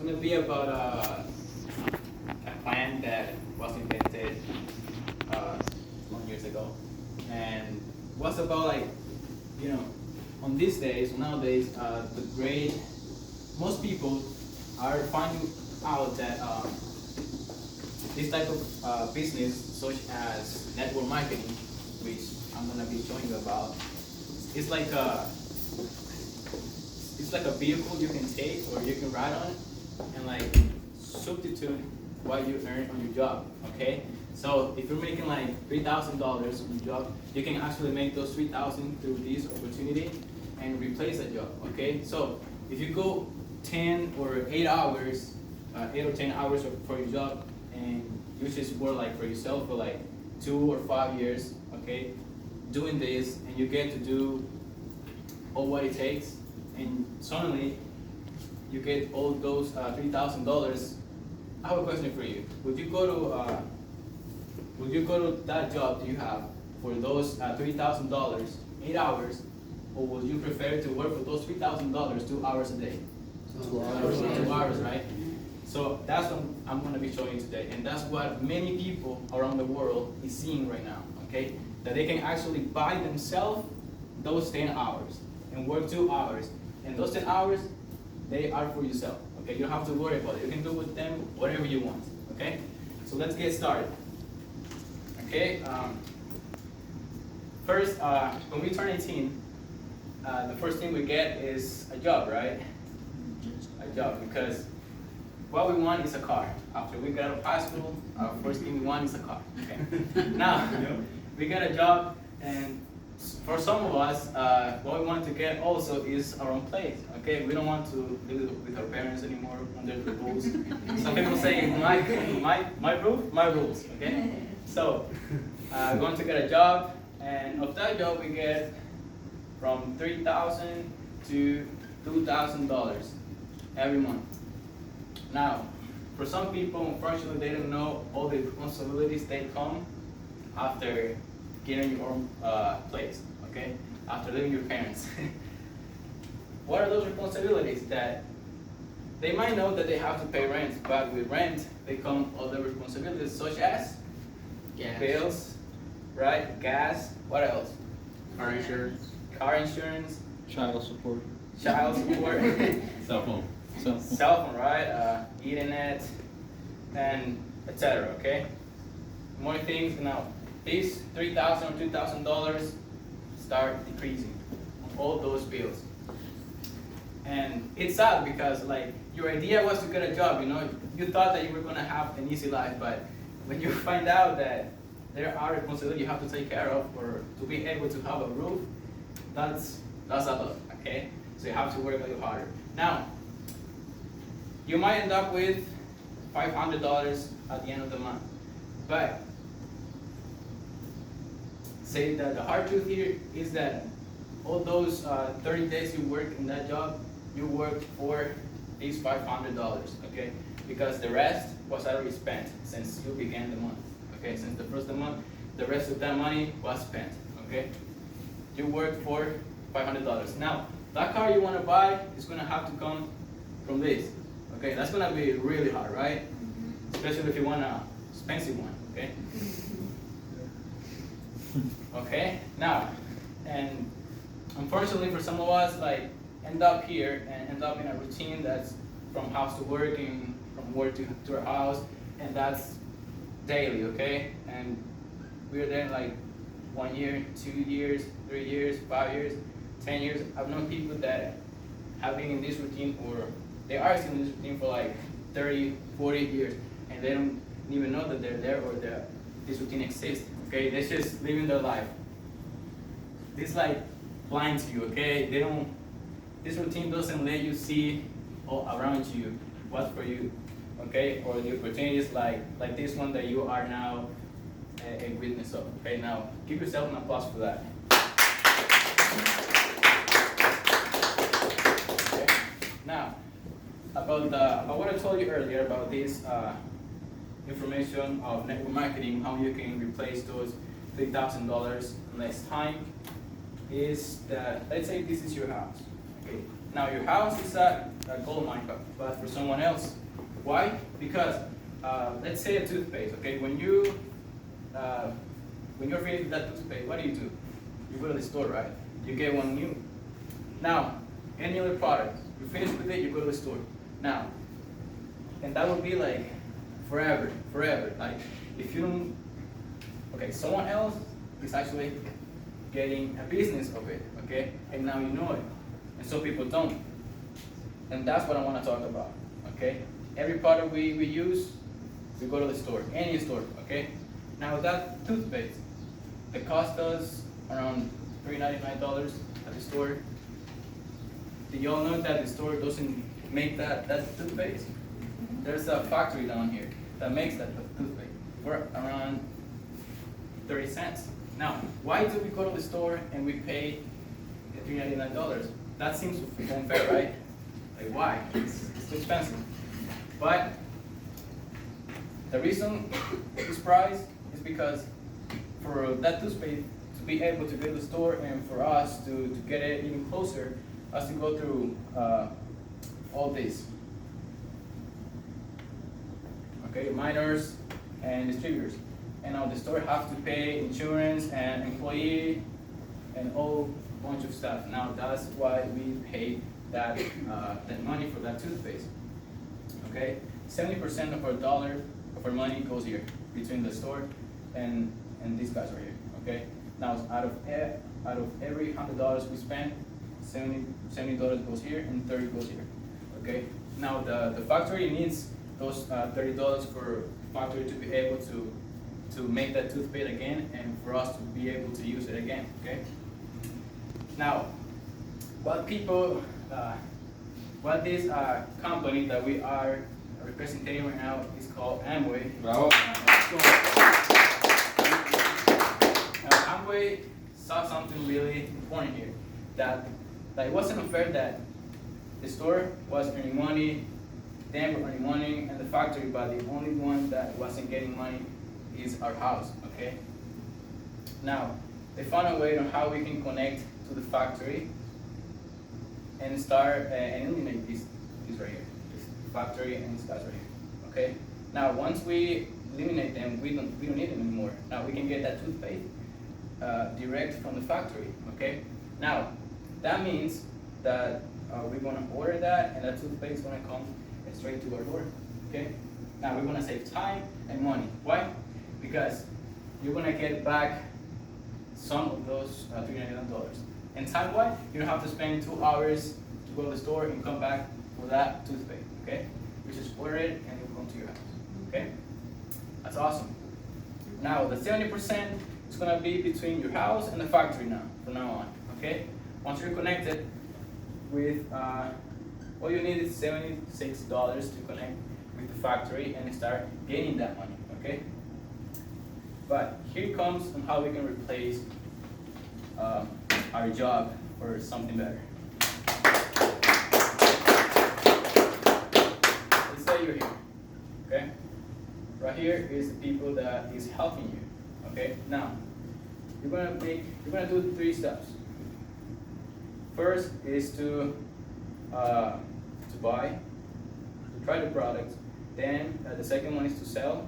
going to be about a plan that was invented long years ago, and was about like, on these days, nowadays, most people are finding out that this type of business, such as network marketing, which I'm gonna be showing you about, it's like a vehicle you can take or you can ride on, and like substitute what you earn on your job. Okay, so if you're making like $3,000 on your job, you can actually make those $3,000 through this opportunity and replace that job. Okay, so if you go 10 or 8 hours, 8 or 10 hours for your job, and you just work like for yourself for like 2 or 5 years, okay, doing this, and you get to do all what it takes, and suddenly you get all those $3,000. I have a question for you. Would you go to that job that you have for those $3,000, 8 hours, or would you prefer to work for those $3,000 2 hours a day? 2 hours. 2 hours, right? So that's what I'm going to be showing you today, and that's what many people around the world is seeing right now. Okay, that they can actually buy themselves those 10 hours and work 2 hours, and those 10 hours they are for yourself. Okay, you don't have to worry about it. You can do with them whatever you want. Okay, so let's get started. Okay, first, when we turn 18, the first thing we get is a job, right? A job, because what we want is a car. After we get out of high school, our first thing we want is a car. Okay. Now, we get a job, and for some of us, what we want to get also is our own place. Okay, we don't want to live with our parents anymore under the rules. Some people say my roof, my rules. Okay, so we're going to get a job, and of that job we get from $3,000 to $2,000 every month. Now, for some people, unfortunately, they don't know all the responsibilities that come after getting your own place, okay? After leaving your parents. What are those responsibilities? That they might know that they have to pay rent, but with rent, they come other responsibilities such as bills, right? Gas, what else? Car insurance. Car insurance, Child support. child support, Cell phone. cell phone, right? Internet, and etc. Okay. More things. Now, these $3,000 or $2,000 start decreasing on all those bills, and it's sad because like your idea was to get a job. You thought that you were gonna have an easy life, but when you find out that there are responsibilities you have to take care of, or to be able to have a roof, that's a lot. Okay. So you have to work a little harder. Now, you might end up with $500 at the end of the month. But say that the hard truth here is that all those 30 days you work in that job, you work for these $500, okay? Because the rest was already spent since you began the month, okay? Since the first of the month, the rest of that money was spent, okay? You work for $500. Now, that car you want to buy is going to have to come from this. Okay, that's going to be really hard, right? Especially if you want an expensive one, okay? Okay, now, and unfortunately for some of us, like, end up here and end up in a routine that's from house to work and from work to our house, and that's daily, okay? And we're there like 1 year, 2 years, 3 years, 5 years, 10 years. I've known people that have been in this routine, or they are still in this routine for like 30, 40 years, and they don't even know that they're there or that this routine exists. Okay, they're just living their life. This like blind to you. Okay, this routine doesn't let you see all around you what's for you. Okay, or the opportunities like this one that you are now a witness of. Okay, now give yourself an applause for that. Okay. Now, about what I told you earlier about this information of network marketing, how you can replace those $3,000 in less time, is that, let's say this is your house. Okay, Now your house is a gold mine, but for someone else. Why? Because let's say a toothpaste. Okay, when you're finished with that toothpaste, what do? You go to the store, right? You get one new. Now, any other product, you finish with it, you go to the store. Now, and that would be like forever. Like if you don't, okay, someone else is actually getting a business of it, okay? And now you know it. And some people don't. And that's what I want to talk about, okay? Every product we use, we go to the store, any store, okay? Now that toothpaste, it cost us around $3.99 at the store. Do y'all know that the store doesn't make that toothpaste? There's a factory down here that makes that toothpaste for around 30 cents. Now, why do we go to the store and we pay $3.99? That seems unfair, right? Like why? It's too expensive. But the reason this price is because for that toothpaste to be able to go to the store and for us to get it even closer, us to go through all this. Okay, miners and distributors. And now the store have to pay insurance and employee and all bunch of stuff. Now that's why we pay that money for that toothpaste. Okay, 70% of our our money goes here between the store and these guys right here. Okay, now out of every $100 we spend, $70 goes here and 30 goes here. Okay, now the factory needs those $30 for factory to be able to make that toothpaste again and for us to be able to use it again. Okay. Now, what this company that we are representing right now is called Amway. Bravo. Now, Amway saw something really important here, that it wasn't unfair that the store was earning money, them were earning money, and the factory, but the only one that wasn't getting money is our house. Okay. Now, they found a way on how we can connect to the factory and start and eliminate this right here, this factory and this guys right here. Okay. Now, once we eliminate them, we don't need them anymore. Now we can get that toothpaste direct from the factory. Okay. Now, that means that we're gonna order that, and that toothpaste is gonna come straight to our door. Okay. Now we're gonna save time and money. Why? Because you're gonna get back some of those $399. And time-wise, you don't have to spend 2 hours to go to the store and come back for that toothpaste. Okay? You just order it and it will come to your house. Okay? That's awesome. Now the 70% is gonna be between your house and the factory now, from now on. Okay? Once you're connected with all you need is $76 to connect with the factory and start gaining that money. Okay? But here comes on how we can replace our job for something better. Let's say you're here, okay? Right here is the people that is helping you, okay? Now, you're gonna do 3 steps. First is to buy, to try the product. Then the second one is to sell.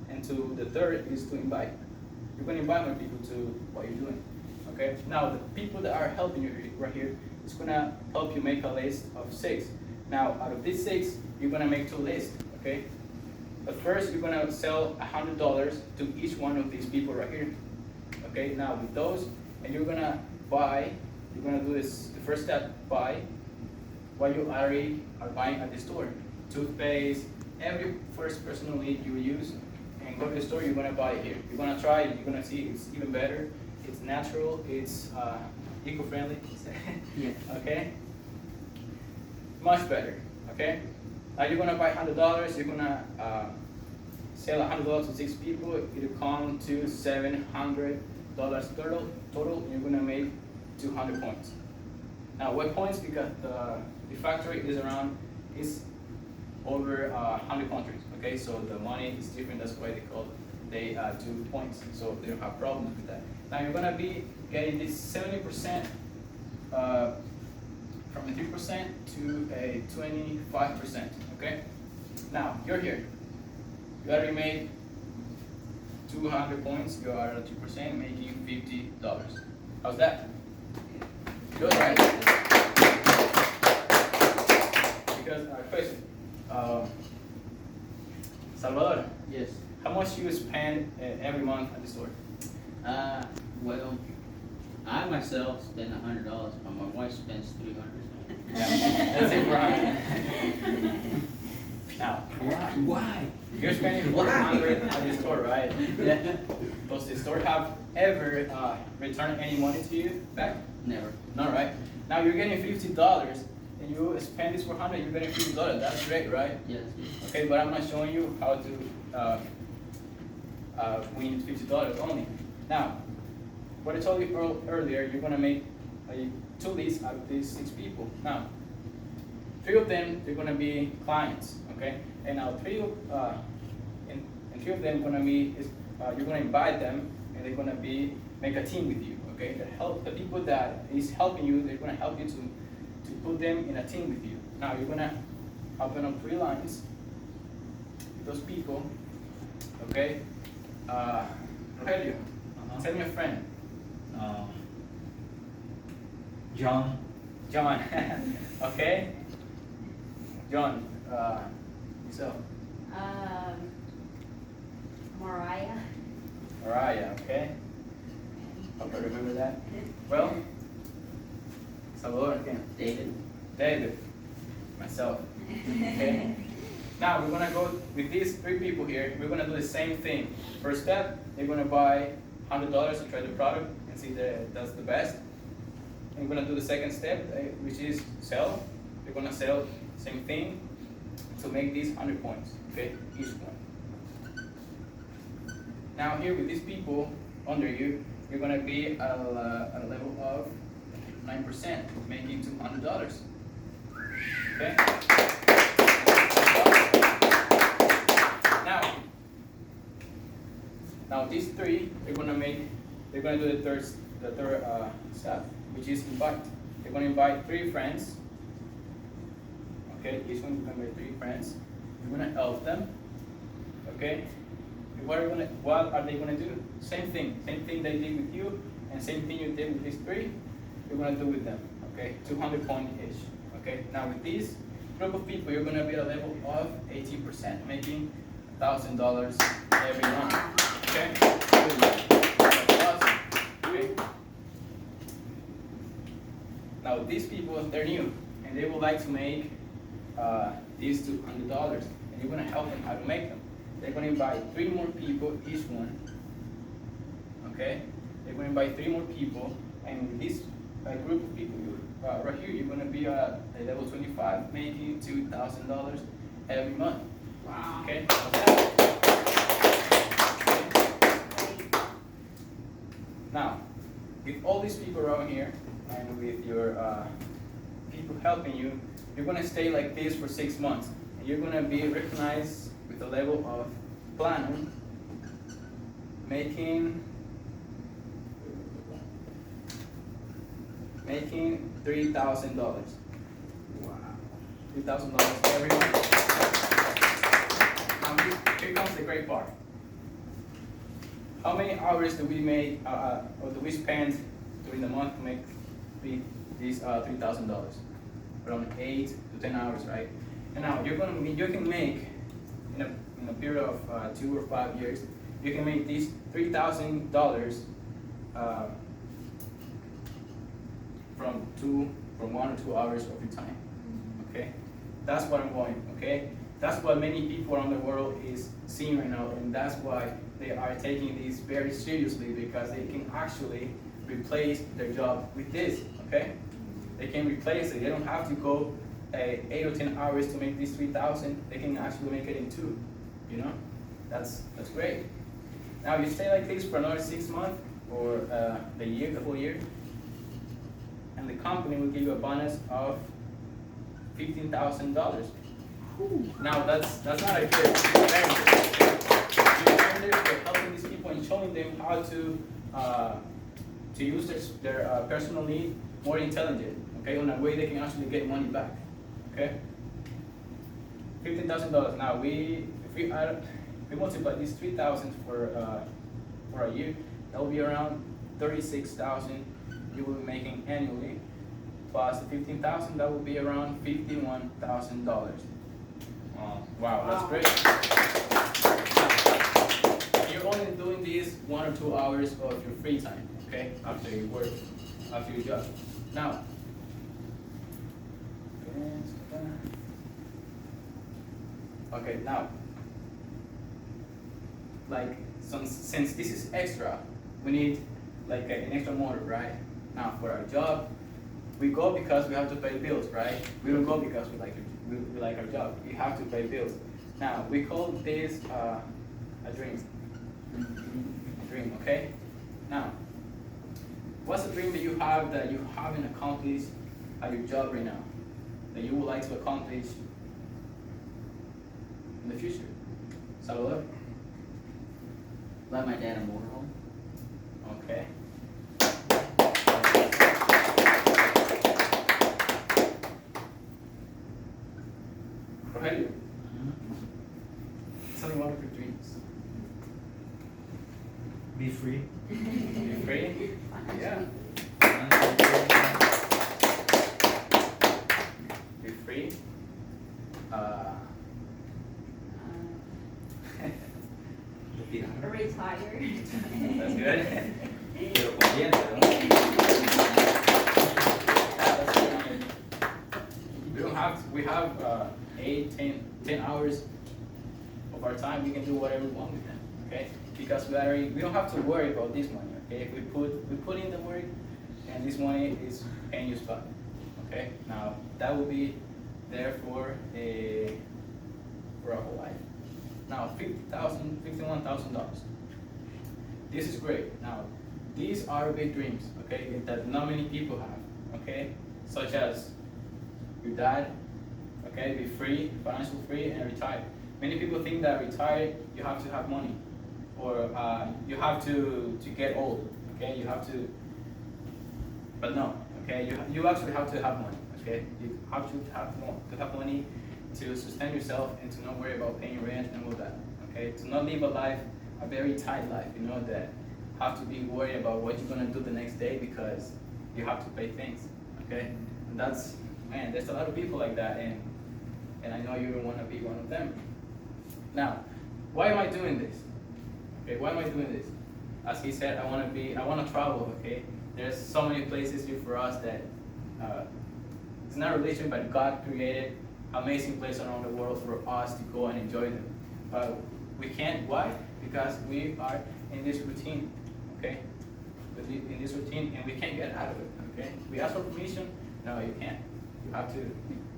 And the third is to invite. You're going to invite more people to what you're doing. Okay? Now, the people that are helping you right here is going to help you make a list of 6. Now, out of these 6, you're going to make 2 lists. Okay? But first, you're going to sell $100 to each one of these people right here. Okay? Now, with those, and you're going to buy, you're going to do this, the first step, buy what you already are buying at the store. Toothpaste, every first personal need you use. And go to the store, you're gonna buy it here. You're gonna try it, you're gonna see it's even better. It's natural, it's eco-friendly. Yeah. Okay? Much better. Okay? Now you're gonna buy $100, you're gonna sell $100 to 6 people, it'll come to $700 total, and you're gonna make 200 points. Now what points? Because the factory is over 100 countries. Okay, so the money is different. That's why they do points. So they don't have problems with that. Now you're gonna be getting this 70% from a 3% to a 25%, okay? Now, you're here. You already made 200 points, you are at 2%, making $50. How's that? Good, right? Because, question, Salvador, Yes. how much you spend every month at the store? Well, I myself spend $100, but my wife spends $300. Yeah, that's it for 100. Now, Why? you're spending 400 at the store, right? Yeah. Does the store have ever returned any money to you back? Never. No, right? Now you're getting $50 and you spend this 400, you're getting $50. That's great, right? Yes. Okay, but I'm not showing you how to win $50 only. Now, what I told you earlier, you're gonna make 2 leads out of these 6 people. Now, 3 of them, they're gonna be clients, okay? And now 3 of them gonna be, you're gonna invite them, and they're gonna make a team with you, okay? The people that is helping you, they're gonna help you to put them in a team with you. Now you're gonna open up 3 lines with those people, okay? Rogelio, tell me a friend. John. John, okay? John, yourself. Mariah. Mariah, okay? Hope I remember that. Well, Salvador again. David. David, myself, okay? Now we're gonna go with these 3 people here. We're gonna do the same thing. First step, they're gonna buy $100 to try the product and see that that's the best. And we're gonna do the second step, which is sell. We're gonna sell same thing to make these 100 points, okay? Each one. Now here with these people under you, you're gonna be at a level of 9%, making $200. Okay? Now these 3, they're gonna do the third step, which is invite. They're gonna invite 3 friends. Okay, each one is gonna invite 3 friends. You're gonna help them. Okay? What are they gonna do? Same thing they did with you, and same thing you did with these 3, you're gonna do with them. Okay, 200 points each. Okay, now with this group of people, you're gonna be at a level of 18%, making $1,000 every month. Okay, that's awesome. Okay. Now these people, they're new, and they would like to make these $200, and you're gonna help them how to make them. They're gonna invite 3 more people, each one. Okay, they're gonna invite 3 more people, and with this group of people, right here, you're gonna be at a level 25, making $2,000 every month. Wow. Okay. Now, with all these people around here, and with your people helping you, you're gonna stay like this for 6 months, and you're gonna be recognized with a level of platinum, making $3,000. Wow, $3,000 every month. Now here comes the great part. How many hours do we make, or do we spend during the month to make these $3,000? Around 8 to 10 hours, right? And now you can make in a period of 2 or 5 years, you can make these $3,000 from 1 or 2 hours of your time. Okay, that's what I'm going. Okay, that's what many people around the world is seeing right now, and that's why they are taking these very seriously, because they can actually replace their job with this. Okay, they can replace it. They don't have to go 8 or 10 hours to make these 3,000. They can actually make it in 2. You know, that's great. Now you stay like this for another 6 months or the whole year, and the company will give you a bonus of $15,000. Now that's not a good. You're helping these people and showing them how to use their personal need more intelligent. Okay, on a way they can actually get money back. Okay, $15,000. Now if we multiply these 3,000 for a year, that will be around 36,000 you will be making annually, plus the 15,000, that will be around $51,000. Wow, that's great. You're only doing this 1 or 2 hours of your free time, okay, after you work, after your job. Now, okay, now, like, since this is extra, we need like an extra motor, right? Now, for our job, we go because we have to pay bills, right? We don't go because we like our job. We have to pay bills. Now, we call this a dream. Dream, okay? Now, what's the dream that you haven't accomplished at your job right now, that you would like to accomplish in the future? Salvador? Buy my dad a motorhome. Okay. Rogelio, tell me one of your dreams. Be free. Be free? Yeah. Be free. Retired. That's good. Pero consciente, ¿no? We have 10 hours of our time. We can do whatever we want with them, okay? Because we don't have to worry about this money, okay? We put in the work, and this money is paying you back, okay? Now that will be there for our whole life. Now $51,000. This is great. Now these are big dreams, okay? That not many people have, okay? Such as your dad, okay, be free, financially free, and retire. Many people think that retired, you have to have money, or you have to get old, okay? You have to, but no, okay? You actually have to have money, okay? You have to have money to sustain yourself and to not worry about paying rent and all that, okay? To not live a very tight life, you know, that have to be worried about what you're gonna do the next day because you have to pay things, okay? And that's, man, there's a lot of people like that, and I know you don't want to be one of them. Now, why am I doing this? Okay, why am I doing this? As he said, I want to travel, okay? There's so many places here for us that it's not religion, but God created amazing places around the world for us to go and enjoy them. But we can't, why? Because we are in this routine, okay? In this routine, and we can't get out of it, okay? We ask for permission, no, you can't. You have to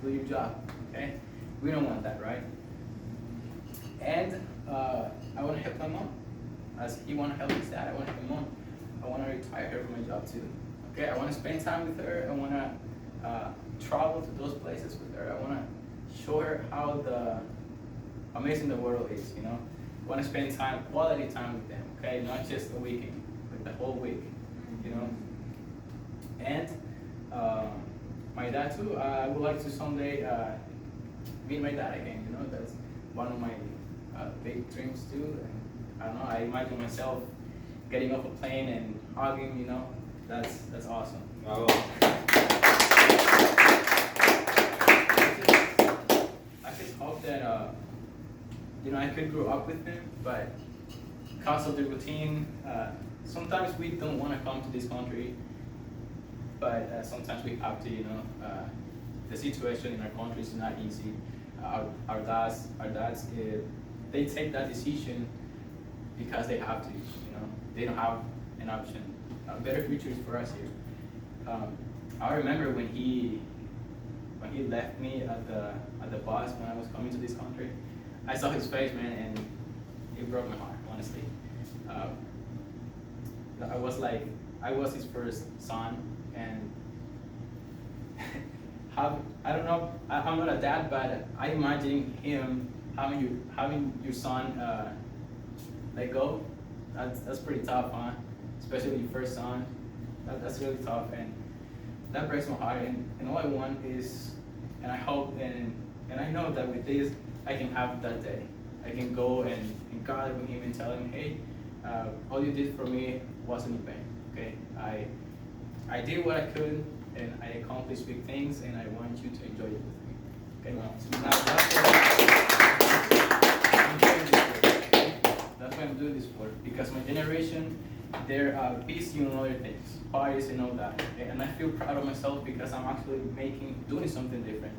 do your job, okay? We don't want that, right? And I want to help my mom. As he want to help his dad, I want to help my mom. I want to retire her from my job too, okay? I want to spend time with her. I want to travel to those places with her. I want to show her how amazing the world is, you know? I want to spend quality time with them, okay? Not just a weekend, but the whole week, you know? And my dad too, I would like to someday meet my dad again, you know? That's one of my big dreams too. And I don't know, I imagine myself getting off a plane and hugging, you know? That's awesome. Oh. I just hope that, you know, I could grow up with him, but because of the routine, sometimes we don't want to come to this country, but sometimes we have to, you know. The situation in our country is not easy. Our dads, they take that decision because they have to, you know. They don't have an option. A better future is for us here. I remember when he left me at the bus when I was coming to this country. I saw his face, man, and it broke my heart, honestly. I was his first son, and I don't know, I'm not a dad, but I imagine him having your son let go. That's pretty tough, huh? Especially your first son. That's really tough, and that breaks my heart, and all I want is, and I hope, and I know that with this, I can have that day. I can go and God with him and tell him, hey, all you did for me wasn't in vain, okay? I did what I could, and I accomplished big things, and I want you to enjoy it with me, okay? Now, that's what I'm doing this for, because my generation, they're busy on other things, parties and all that, okay? And I feel proud of myself because I'm actually doing something different,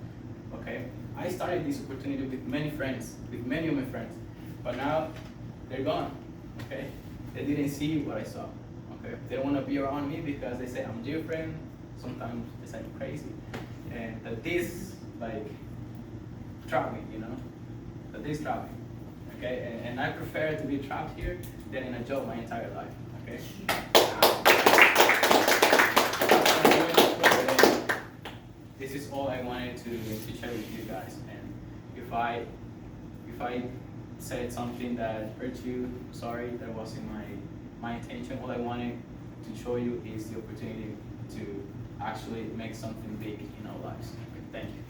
okay? I started this opportunity with many friends, with many of my friends, but now they're gone, okay? They didn't see what I saw, okay? They don't want to be around me because they say I'm different, sometimes they say I'm crazy, and that this, like, trap me, you know? That this trap me, okay? And I prefer to be trapped here than in a job my entire life, okay? This is all I wanted to share with you guys, and if I said something that hurt you, sorry, that wasn't my intention. All I wanted to show you is the opportunity to actually make something big in our lives. Thank you.